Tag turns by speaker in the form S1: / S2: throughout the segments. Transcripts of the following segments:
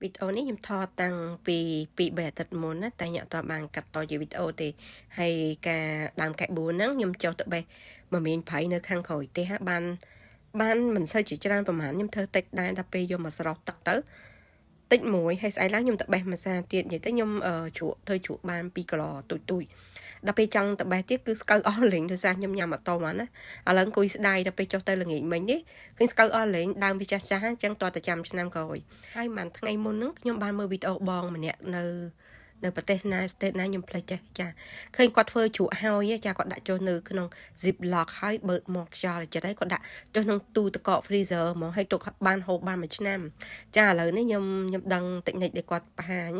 S1: វីដេអូនេះខ្ញុំថតតាំងពី3អាទិត្យមុនណាតែខ្ញុំអត់បានកាត់តជាវីដេអូទេហើយការដើមកែបួនហ្នឹងខ្ញុំចុះទៅបេះមកមានប្រៃនៅខាងក្រោយទេបានមិនសូវជាច្រើនប្រហែលខ្ញុំធ្វើតិចដែរដល់ពេលយកមកស្រោះទឹកទៅតិចមួយហើយស្អែកឡើងខ្ញុំទៅបេះមួយសាទៀតនិយាយទៅខ្ញុំជ្រក់ធ្វើជ្រក់បាន2គីឡូទូចដល់ពេលចង់ទៅបេះទៀតគឺស្កៅអស់លេងដោយសារខ្ញុំញ៉ាំអត់តមកណាឥឡូវអង្គុយស្ដាយដល់ពេលចុះទៅល្ងាចមិញនេះឃើញស្កៅអស់លេងដើមវាចាស់អញ្ចឹងតើតែចាំឆ្នាំក្រោយហើយមួយថ្ងៃមុនហ្នឹងខ្ញុំបានមើលវីដេអូបងម្នាក់នៅប្រទេសណាស្ទេតណាខ្ញុំភ្លេចចាឃើញគាត់ធ្វើជ្រក់ហើយចាគាត់ដាក់ចូលនៅក្នុង Ziploc ហើយបើកមកខ្យល់ចិត្តហើយគាត់ដាក់ចូលក្នុងទូទឹកកក freezer ហ្មងហើយទុកបានហូបបានមួយឆ្នាំចាឥឡូវនេះខ្ញុំដឹងតិចនិចដែលគាត់បង្ហាញ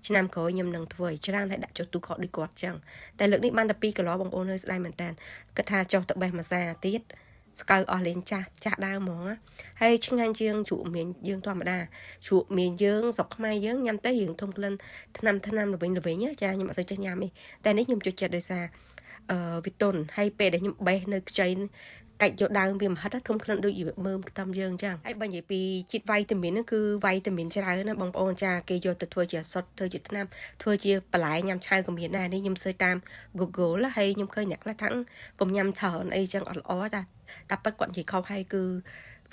S1: ឆ្នាំក្រោយខ្ញុំនឹងធ្វើឲ្យច្រើនហើយដាក់ចូលទូកកដូចគាត់ចឹងតែលើកនេះបានតែ2គីឡូបងប្អូនhơiស្ដាយមែនតើគាត់ថាចុះទៅបេះមួយសាទៀតស្កៅអស់លេងចាស់ដើមហ្មងហើយឆ្ងាញ់ជាងជ្រក់មានយើងធម្មតាជ្រក់មានយើងស្រុកខ្មែរយើងញ៉ាំទៅរឿងធំក្លិនថ្នាំល្វិញចាខ្ញុំអត់សូវចេះញ៉ាំទេតែនេះខ្ញុំចូលចិត្តដោយសារវីតុនហើយពេលដែលខ្ញុំបេះនៅខ្ចីកាច់យកដើមវាមហិតធំក្លិនដូចវាមើមខ្ទឹមយើងចឹងហើយបើនិយាយពីជាតិវីតាមីនហ្នឹងគឺវីតាមីនច្រើនណាបងប្អូនចាគេយកទៅធ្វើជាសុទ្ធធ្វើជាថ្នាំធ្វើជាបន្លែញ៉ាំឆៅក៏មានដែរនេះខ្ញុំសើចតាម Google ហើយខ្ញុំឃើញអ្នកខ្លះថាកុំញ៉ាំច្រើនអីចឹងអត់ល្អតែប៉ិតគាត់និយាយខុសហើយគឺ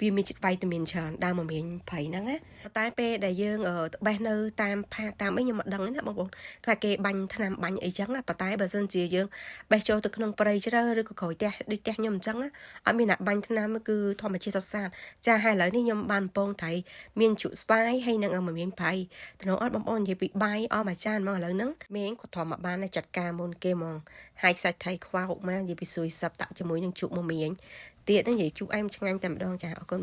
S1: វាមានជាតិវីតាមីនច្រើនដើមមានប្រៃហ្នឹងណាតែពេលដែលយើងបេះនៅតាមផាកតាមអីខ្ញុំមិនដឹងណាបងប្អូនខ្លះគេបាញ់ថ្នាំបាញ់អីចឹងប៉ុន្តែបើសិនជាយើងបេះចូលទៅក្នុងព្រៃជ្រៅឬក៏ក្រោយផ្ទះដូចផ្ទះខ្ញុំអញ្ចឹងអត់មានអ្នកបាញ់ថ្នាំគឺធម្មជាតិសុទ្ធសាធចាហើយឥឡូវនេះខ្ញុំបានពងថៃមានជ្រក់ស្វាយហើយនឹងមានប្រៃតំណងអត់បងប្អូននិយាយពីបាយអស់មួយចានមកឥឡូវហ្នឹងមេងគាត់ធំមកបានចាត់ការមុនគេហ្មងហើយសាច់ថៃខ្វោកមកនិយាយពីស៊ុយសឹបតាក់ជាមួយនឹងជ្រក់មមៀងទៀតហ្នឹងនិយាយជូរអែមឆ្ងាញ់តែម្ដងចាអរគុណ